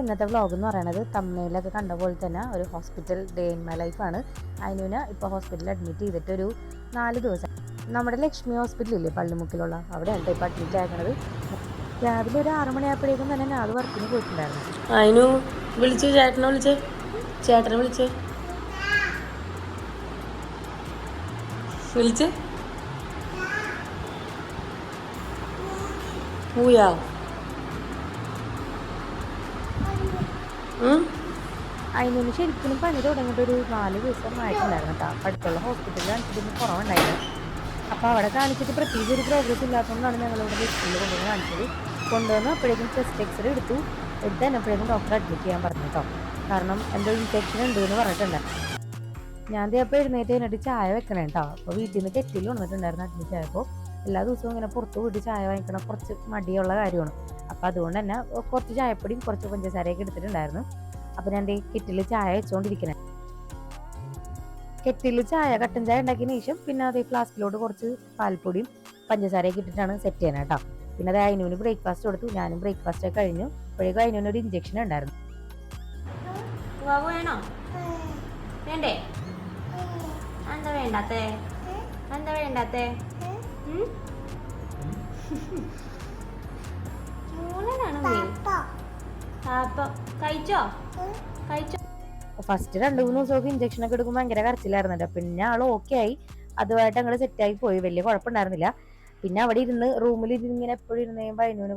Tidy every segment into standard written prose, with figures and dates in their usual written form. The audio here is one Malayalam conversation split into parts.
ഇന്നത്തെ വ്ളോഗ് എന്ന് പറയുന്നത് തമിഴിലൊക്കെ കണ്ട പോലെ തന്നെ ഒരു ഹോസ്പിറ്റൽ ഡേ ഇൻ മൈ ലൈഫാണ്. അതിന് ഇപ്പോൾ ഹോസ്പിറ്റലിൽ അഡ്മിറ്റ് ചെയ്തിട്ടൊരു 4 ദിവസം. നമ്മുടെ ലക്ഷ്മി ഹോസ്പിറ്റലില്ലേ പള്ളിമുക്കിലുള്ള, അവിടെയാണ് ഇപ്പോൾ അഡ്മിറ്റ് ആക്കുന്നത്. രാവിലെ ഒരു 6 മണിയായപ്പോഴേക്കും തന്നെ ഞാൻ വർക്കിന് പോയിട്ടുണ്ടായിരുന്നു. അതിനു വിളിച്ചു, ചേട്ടനെ വിളിച്ച് ഊയാ അതിനൊന്ന് ശരിക്കും പനി തുടങ്ങിയിട്ട് ഒരു 4 ദിവസം ആയിട്ടുണ്ടായിരുന്നു കേട്ടോ. അടുത്തുള്ള ഹോസ്പിറ്റലിൽ കാണിച്ചിട്ട് കുറവുണ്ടായിരുന്നു. അപ്പോൾ അവിടെ കാണിച്ചിട്ട് പ്രത്യേകിച്ച് ഒരു പ്രോഗ്രസ് ഇല്ലാത്തതുകൊണ്ടാണ് ഞങ്ങളിവിടെ ഹോസ്പിറ്റലിൽ കൊണ്ടുവന്ന് കാണിച്ചത്. കൊണ്ടുവന്ന് അപ്പോഴേക്കും ചെസ്റ്റ് എക്സ്റേ എടുത്തു തന്നപ്പോഴേക്കും ഡോക്ടർ അഡ്മിറ്റ് ചെയ്യാൻ പറഞ്ഞു കേട്ടോ. കാരണം എന്തോ ഇൻഫെക്ഷൻ ഉണ്ട് എന്ന് പറഞ്ഞിട്ടുണ്ട്. ഞാൻ അപ്പോൾ എഴുന്നേറ്റ് കഴിഞ്ഞിട്ട് ചായ വെക്കണേ കേട്ടോ. അപ്പോൾ വീട്ടിൽ നിന്ന് കെറ്റിൽ വന്നിട്ടുണ്ടായിരുന്നു അഡ്മിറ്റ് ആയപ്പോൾ. എല്ലാ ദിവസവും ഇങ്ങനെ പുറത്ത് പോയിട്ട് ചായ വാങ്ങിക്കണം കുറച്ച് മടിയുള്ള കാര്യമാണ്. അപ്പോൾ അതുകൊണ്ട് തന്നെ കുറച്ച് ചായപ്പൊടിയും കുറച്ച് പഞ്ചസാരയൊക്കെ എടുത്തിട്ടുണ്ടായിരുന്നു. അപ്പോൾ ഞാൻ കെറ്റിൽ ചായ വെച്ചുകൊണ്ടിരിക്കണേ. കെറ്റിൽ ചായ കട്ടൻ ചായ ഉണ്ടാക്കിയതിന് ശേഷം പിന്നെ അതേ ഫ്ലാസ്കിലോട്ട് കുറച്ച് പാൽപ്പൊടിയും പഞ്ചസാരയൊക്കെ ഇട്ടിട്ടാണ് സെറ്റ് ചെയ്യാൻ കേട്ടോ. പിന്നെ അത് അതിനൂന് ബ്രേക്ക്ഫാസ്റ്റ് കൊടുത്തു. ഞാനും ബ്രേക്ക്ഫാസ്റ്റ് ഒക്കെ കഴിഞ്ഞു. അപ്പോഴേക്കും അതിനൊരു ഇഞ്ചക്ഷൻ ഉണ്ടായിരുന്നു. വേണ്ടേ? എന്താ വേണ്ടാത്തേ? എന്താ വേണ്ടാത്തേ? കഴിച്ചോ? ഫസ്റ്റ് 2-3 ദിവസമൊക്കെ ഇഞ്ചക്ഷൻ ഒക്കെ എടുക്കുമ്പോൾ ഭയങ്കര കരച്ചിലായിരുന്നല്ലോ. പിന്നെ ആൾ ഓക്കെ ആയി, അതുമായിട്ട് അങ്ങോട്ട് സെറ്റായി പോയി, വലിയ കുഴപ്പമുണ്ടായിരുന്നില്ല. പിന്നെ അവിടെ ഇരുന്ന് റൂമിൽ ഇങ്ങനെ എപ്പോഴും ഇരുന്ന് കഴിയുമ്പോൾ അതിനൂന്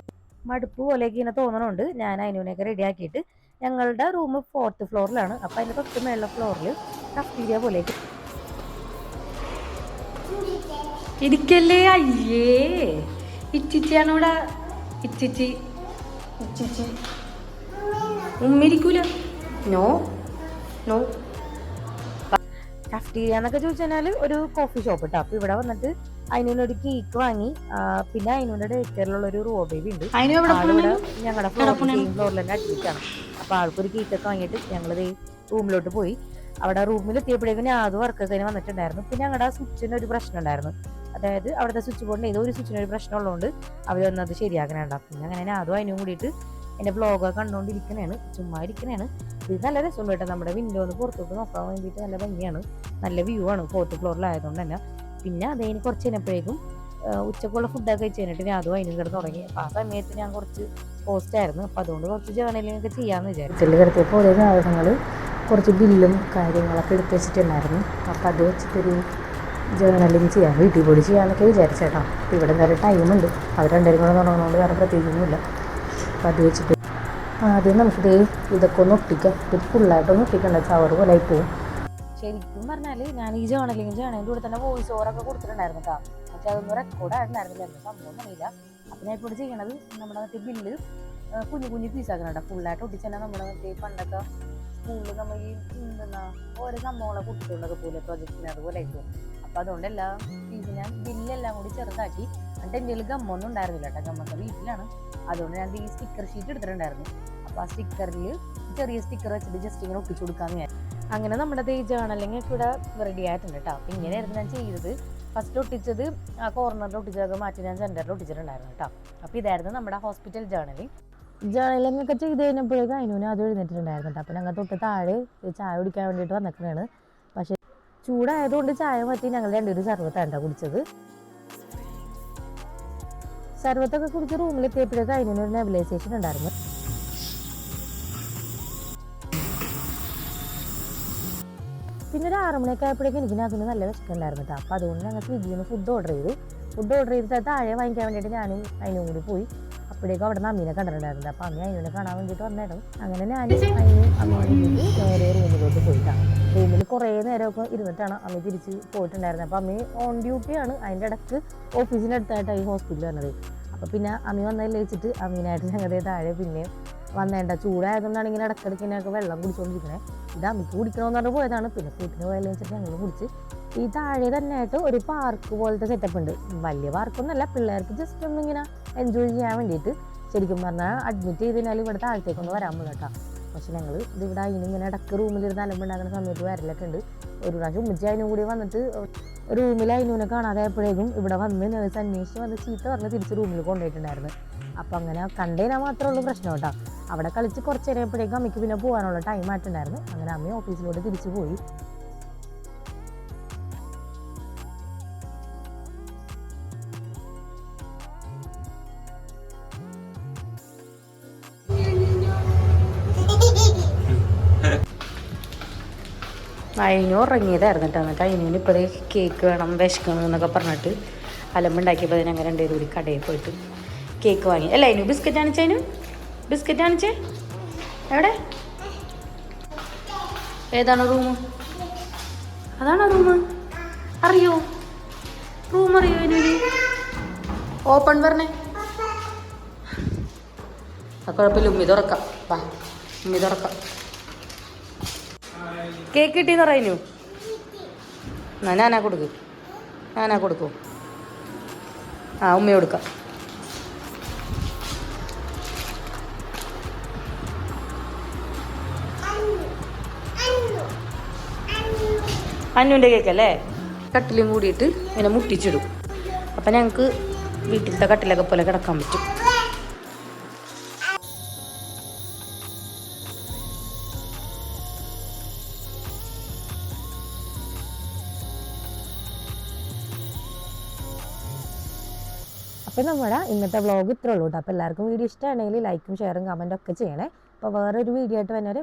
മടുപ്പ് പോലെയൊക്കെ ഇങ്ങനെ തോന്നണുണ്ട്. ഞാൻ അതിനൂനൊക്കെ റെഡി ആക്കിയിട്ട് ഞങ്ങളുടെ റൂം 4th ഫ്ലോറിലാണ്. അപ്പം അതിൻ്റെ തൊട്ട് മേലുള്ള ഫ്ലോറിൽ കഫ്റ്റീരിയ പോലെയൊക്കെ ഇരിക്കല്ലേ. അയ്യേ, ഇച്ചിച്ചിയാണ് ഇവിടെ. ഇച്ചിച്ചി ഉമ്മിരിക്കൂല. No no. കഫ്റ്റീരിയ എന്നൊക്കെ ചോദിച്ചു കഴിഞ്ഞാൽ ഒരു കോഫി ഷോപ്പ് കേട്ടോ. അപ്പൊ ഇവിടെ വന്നിട്ട് അതിനൊരു കേക്ക് വാങ്ങി. പിന്നെ അതിനോട് ഡേറ്ററിലുള്ള ഒരു റോ ബേബി ഉണ്ട്. ഞങ്ങളുടെ ഫ്ലോറിൽ തന്നെ അഡ്മിറ്റ് ആണ്. അപ്പൊ ആൾക്കൊരു കേക്കൊക്കെ വാങ്ങിയിട്ട് ഞങ്ങളത് റൂമിലോട്ട് പോയി. അവിടെ റൂമിൽ എത്തിയപ്പോഴേക്കും അത് വർക്കൊക്കെ വന്നിട്ടുണ്ടായിരുന്നു. പിന്നെ ഞങ്ങളുടെ സ്വിച്ചിന് ഒരു പ്രശ്നം ഉണ്ടായിരുന്നു. അതായത് അവിടുത്തെ സ്വിച്ച് ബോർഡിന് ഏതോ ഒരു സ്വിച്ചിന് ഒരു പ്രശ്നം ഉള്ളതുകൊണ്ട് അവർ വന്നത് ശരിയാക്കാനുണ്ടാവും. പിന്നെ അങ്ങനെ അതും അതിനും കൂടിയിട്ട് എൻ്റെ ബ്ലോഗൊക്കെ കണ്ടുകൊണ്ടിരിക്കണേണ്, ചുമ്മാ ഇരിക്കണേണ്. ഇത് നല്ല രസമുണ്ട് കേട്ടോ. നമ്മുടെ വിൻഡോന്ന് പുറത്തോട്ട് നോക്കാൻ വേണ്ടിയിട്ട് നല്ല ഭംഗിയാണ്, നല്ല വ്യൂ ആണ് 4th ഫ്ലോറിലായതുകൊണ്ട് തന്നെ. പിന്നെ അതിന് കുറച്ച് കഴിഞ്ഞപ്പോഴേക്കും ഉച്ചക്കുള്ള ഫുഡൊക്കെ കഴിച്ച് കഴിഞ്ഞിട്ട് ഞാൻ അതും അതിനും കിടന്ന് തുടങ്ങി. അപ്പോൾ ആ സമയത്ത് ഞാൻ കുറച്ച് പോസ്റ്റായിരുന്നു. അപ്പോൾ അതുകൊണ്ട് കുറച്ച് ജേർണലിങ്ങൊക്കെ ചെയ്യാമെന്ന് വിചാരിച്ചു. ചെല്ലി കിടത്തിയപ്പോൾ ഓരോ സാധനങ്ങൾ കുറച്ച് ബില്ലും കാര്യങ്ങളൊക്കെ എടുത്ത് വെച്ചിട്ടുണ്ടായിരുന്നു. അപ്പോൾ അത് വെച്ചിട്ടൊരു ജേർണലിങ് ചെയ്യാം, വീട്ടിൽ പോയി ചെയ്യാമെന്നൊക്കെ വിചാരിച്ചേട്ടോ. അപ്പോൾ ഇവിടെ വേറെ ടൈമുണ്ട്, അവർ രണ്ടുപേരും കൂടെ തുടങ്ങുന്നതുകൊണ്ട് വേറെ പ്രത്യേകിച്ചൊന്നുമില്ല. അപ്പോൾ അത് വെച്ചിട്ട് ആദ്യം നമുക്കിത് ഇതൊക്കെ ഒന്ന് ഒട്ടിക്കാം. ഇത് ഫുള്ളായിട്ടൊന്ന് ഒട്ടിക്കണ്ട, ചവറ് പോലെ ആയി പോവും. ശരിക്കും പറഞ്ഞാൽ ഞാൻ ഈ ജേർണലിങ് ചെയ്യണതിൻ്റെ കൂടെ തന്നെ വോയിസ് ഓവറൊക്കെ കൊടുത്തിട്ടുണ്ടായിരുന്നു കേട്ടോ. പക്ഷെ അതൊന്നും റെക്കോർഡ് ആയിട്ടുണ്ടായിരുന്നില്ല, എന്താ സംഭവം അറിയില്ല. അപ്പം ഞാൻ ഇപ്പോൾ ചെയ്യണത് നമ്മുടെ മറ്റേ ബില്ല് കുഞ്ഞു കുഞ്ഞു പീസാക്കണം കേട്ടോ. ഫുള്ളായിട്ട് ഒട്ടിച്ച് തന്നെ നമ്മുടെ മറ്റേ പണ്ടൊക്കെ സ്കൂളിൽ നമ്മൾ ഈ എന്തെന്നാ ഓരോ സംഭവങ്ങളെ കുട്ടികളൊക്കെ പോലെ പ്രൊജക്റ്റിന് അതുപോലെ ആയിട്ട്. അപ്പോൾ അതുകൊണ്ട് എല്ലാ പീസ് ഞാൻ ബില്ലെല്ലാം കൂടി ചെറുതാക്കി. എന്നിട്ട് എൻ്റെ ഗമ്മൊന്നും ഉണ്ടായിരുന്നില്ല കേട്ടോ, ഗമ്മൊക്കെ വീട്ടിലാണ്. അതുകൊണ്ട് ഞാൻ ഈ സ്റ്റിക്കർ ഷീറ്റ് എടുത്തിട്ടുണ്ടായിരുന്നു. അപ്പോൾ ആ സ്റ്റിക്കറിൽ ചെറിയ സ്റ്റിക്കർ വെച്ചിട്ട് ജസ്റ്റ് ഇങ്ങനെ ഒട്ടിച്ചു കൊടുക്കാമെന്ന് ഞാൻ. അങ്ങനെ നമ്മുടെ ഈ ജേർണലിങ് ഒക്കെ ഇവിടെ റെഡി ആയിട്ടുണ്ട് കേട്ടോ. അപ്പോൾ ഇങ്ങനെയായിരുന്നു ഞാൻ ചെയ്തത്. ഫസ്റ്റ് ഒട്ടിച്ചത് ആ കോർണറിൽ ഒട്ടിച്ചതൊക്കെ മാറ്റി ഞാൻ സെൻറ്ററിൽ ഒട്ടിച്ചിട്ടുണ്ടായിരുന്നു കേട്ടോ. അപ്പോൾ ഇതായിരുന്നു നമ്മുടെ ഹോസ്പിറ്റൽ ജേർണലിങ് ഒക്കെ ചെയ്ത് കഴിഞ്ഞപ്പോഴേക്കും അതിനൂന് അത് എഴുന്നേറ്റിട്ടുണ്ടായിരുന്നു കേട്ടോ. അപ്പോൾ ഞങ്ങൾ തൊട്ട് താഴെ ചായ കുടിക്കാൻ വേണ്ടിയിട്ട് വന്നിട്ടാണ്. പക്ഷേ ചൂടായതുകൊണ്ട് ചായ മാറ്റി ഞങ്ങൾ രണ്ടുപേരും സർവത്താണ് കേട്ടോ കുടിച്ചത്. സർവത്തൊക്കെ കുടിച്ച് റൂമിലെത്തിയപ്പോഴേക്കും അതിനൊരു നെബുലൈസേഷൻ ഉണ്ടായിരുന്നു. പിന്നെ ഒരു 6 മണിയൊക്കെ ആയപ്പോഴേക്കും എനിക്ക് അതിന് നല്ല വിശക്കുണ്ടായിരുന്നു കേട്ടോ. അപ്പോൾ അതുകൊണ്ട് ഞങ്ങൾ സ്വിഗ്ഗിയിൽ നിന്ന് ഫുഡ് ഓർഡർ ചെയ്തിട്ട് താഴെ വാങ്ങിക്കാൻ വേണ്ടിയിട്ട് ഞാനും അതിനും കൂടി പോയി. അപ്പോഴേക്കും അവിടെ നിന്ന് അമ്മീനെ കണ്ടിട്ടുണ്ടായിരുന്നു. അപ്പോൾ അമ്മ അതിനെ കാണാൻ വേണ്ടിയിട്ട് വന്നേരം അങ്ങനെ ഞാനും അതിനും അമ്മയും നേരെ റൂമിലോട്ട് പോയിട്ടാണ്. റൂമിൽ കുറേ നേരമൊക്കെ ഇരുന്നിട്ടാണ് അമ്മ തിരിച്ച് പോയിട്ടുണ്ടായിരുന്നത്. അപ്പോൾ അമ്മ ഓൺ ഡ്യൂട്ടിയാണ്. അതിൻ്റെ ഇടയ്ക്ക് ഓഫീസിൻ്റെ അടുത്തായിട്ടാണ് ഈ ഹോസ്പിറ്റൽ വന്നത്. അപ്പോൾ പിന്നെ അമ്മ വന്നതിൽ വെച്ചിട്ട് അമ്മീനായിട്ട് ഞങ്ങളുടെ താഴെ പിന്നെ വന്നേണ്ട. ചൂടായതുകൊണ്ടാണ് ഇങ്ങനെ ഇടയ്ക്കിടയ്ക്കിനൊക്കെ വെള്ളം കുടിച്ചുകൊണ്ടിരിക്കണേ. ഇത് അമ്മയ്ക്ക് കുടിക്കണമെന്ന് പറഞ്ഞ് പോയതാണ്. പിന്നെ കൂട്ടിന് പോയാലും വെച്ചിട്ട് ഞങ്ങൾ കുടിച്ച്. ഈ താഴെ തന്നെ ആയിട്ട് ഒരു പാർക്ക് പോലത്തെ സെറ്റപ്പ് ഉണ്ട്. വലിയ പാർക്കൊന്നുമല്ല, പിള്ളേർക്ക് ജസ്റ്റ് ഒന്നും ഇങ്ങനെ എൻജോയ് ചെയ്യാൻ വേണ്ടിയിട്ട്. ശരിക്കും പറഞ്ഞാൽ അഡ്മിറ്റ് ചെയ്തതിനാൽ ഇവിടെ താഴത്തേക്കൊന്നും വരാൻ പോലും കേട്ടോ. പക്ഷെ ഞങ്ങൾ ഇതിവിടെ അതിനിങ്ങനെ ഇടയ്ക്ക് റൂമിലിരുന്ന് അലമ്പുണ്ടാക്കുന്ന സമയത്ത് വരലൊക്കെ ഉണ്ട്. ഒരു പ്രാവശ്യം ഉമ്മച്ചി അതിനും കൂടി വന്നിട്ട് റൂമിൽ അതിനൂനെ കാണാതെ എപ്പോഴേക്കും ഇവിടെ വന്ന് നേഴ്സ് അന്വേഷിച്ച് വന്ന് ചീത്ത പറഞ്ഞ് തിരിച്ച് റൂമിൽ കൊണ്ടുപോയിട്ടുണ്ടായിരുന്നു. അപ്പം അങ്ങനെ കണ്ടതിനാൽ മാത്രമേ ഉള്ളൂ പ്രശ്നം കേട്ടോ. അവിടെ കളിച്ച് കുറച്ച് നേരപ്പോഴേക്കും അമ്മയ്ക്ക് പിന്നെ പോകാനുള്ള ടൈം ആയിട്ടുണ്ടായിരുന്നു. അങ്ങനെ അമ്മ ഓഫീസിലോട്ട് തിരിച്ചു പോയി. അതിന് ഉറങ്ങിയതായിരുന്നു കേട്ടോ. എന്നിട്ട് അതിന് ഇപ്പോഴേ കേക്ക് വേണം, വിശക്കണം എന്നൊക്കെ പറഞ്ഞിട്ട് അലമ്പുണ്ടാക്കിയപ്പോൾ അതിന് അങ്ങനെ രണ്ടുപേരും കൂടി കടയിൽ പോയിട്ട് കേക്ക് വാങ്ങി. അല്ല അതിന് ബിസ്ക്കറ്റ് ആണിച്ചതിനും ബിസ്ക്കറ്റ് ആണിച്ചേ. എവിടെ? ഏതാണ് റൂം? അതാണോ റൂം? അറിയോ? റൂം അറിയോ അതിന്? ഓപ്പൺ പറഞ്ഞേ. ആ കുഴപ്പമില്ല, ഉമ്മി തുറക്കാം. വാ ഉമ്മി തുറക്കാം. കേക്ക് കിട്ടിയെന്ന് പറയുന്നു. എന്നാ ഞാനാ കൊടുക്കൂ. ആ ഉമ്മ കൊടുക്കാം. അന്നുവിൻ്റെ കേക്കല്ലേ? കട്ടിലും കൂടിയിട്ട് ഇങ്ങനെ മുട്ടിച്ചിടും. അപ്പം ഞങ്ങൾക്ക് വീട്ടിലത്തെ കട്ടിലൊക്കെ പോലെ കിടക്കാൻ പറ്റും. അപ്പോൾ നമ്മുടെ ഇന്നത്തെ വ്ളോഗ് ഇത്രേ ഉള്ളൂ കേട്ടോ. അപ്പോൾ എല്ലാവർക്കും വീഡിയോ ഇഷ്ടമാണെങ്കിൽ ലൈക്കും ഷെയറും കമൻറ്റും ഒക്കെ ചെയ്യണേ. അപ്പോൾ വേറൊരു വീഡിയോ ആയിട്ട് വന്നവരെ